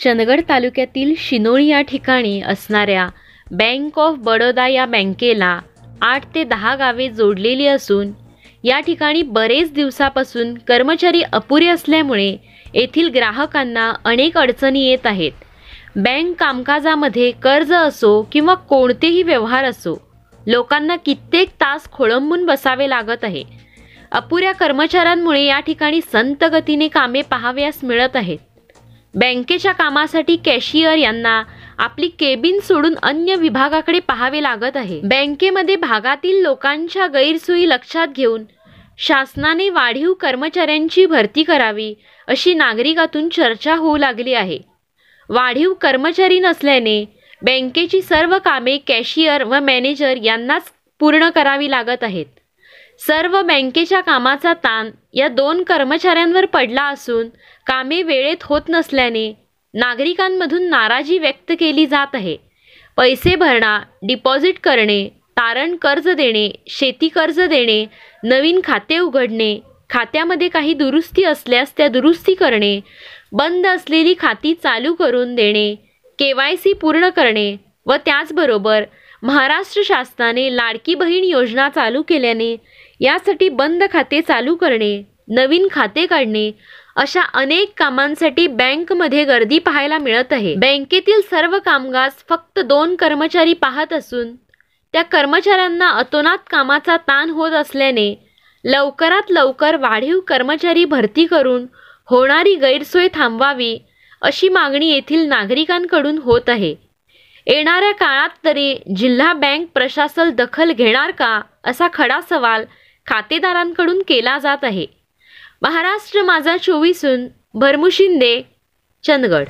चंदगड तालुक्यातील शिनोळी या ठिकाणी असणाऱ्या बँक ऑफ बडोदा या बँकेला 8 ते 10 गावे जोडलेली असून या ठिकाणी बरेच दिवसापासून कर्मचारी अपुरे असल्यामुळे येथील ग्राहकांना अनेक अडचणी येत आहेत। बँक कामकाजामध्ये कर्ज असो किंवा कोणतेही व्यवहार असो, लोकांना कित्येक तास खोळंबून बसावे लागत आहे। अपुऱ्या कर्मचाऱ्यांमुळे या ठिकाणी संत गतीने कामे पाहावयास मिळत आहेत। बँकेच्या कामासाठी कॅशियर यांना आपली केबिन सोडून अन्य विभागाकडे पाहावे लागत आहे। बँकेमध्ये भागातील लोकांच्या गैरसोयी लक्षात घेऊन शासनाने वाढीव कर्मचाऱ्यांची भरती करावी अशी नागरिकातून चर्चा होऊ लागली आहे। वाढीव कर्मचारी नसल्याने बँकेची सर्व कामे कॅशियर व मॅनेजर यांनाच पूर्ण करावी लागत आहेत। सर्व बँकेच्या कामाचा ताण या 2 कर्मचाऱ्यांवर पडला असून कामे वेळेत होत नसल्याने नागरिकांमधून नाराजी व्यक्त केली जात आहे। पैसे भरणा, डिपॉझिट करणे, तारण कर्ज देणे, शेती कर्ज देणे, नवीन खाते उघडणे, खात्यामध्ये काही दुरुस्ती असल्यास त्या दुरुस्ती करणे, बंद असलेली खाती चालू करून देणे, KYC पूर्ण करणे व त्याचबरोबर महाराष्ट्र शासनाने लाडकी बहीण योजना चालू केल्याने यासाठी बंद खाते चालू करणे, नवीन खाते काढणे अशा अनेक कामांसाठी बँकमध्ये गर्दी पाहायला मिळत आहे। बँकेतील सर्व कामकाज फक्त 2 कर्मचारी पाहत असून त्या कर्मचाऱ्यांना अतोनात कामाचा ताण होत असल्याने लवकरात लवकर वाढीव कर्मचारी भरती करून होणारी गैरसोय थांबवावी अशी मागणी येथील नागरिकांकडून होत आहे। येणाऱ्या काळात तरी जिल्हा बँक प्रशासन दखल घेणार का असा खडा सवाल खातेदारांकडून केला जात आहे। महाराष्ट्र माझा 24 भरमू शिंदे, चंदगड।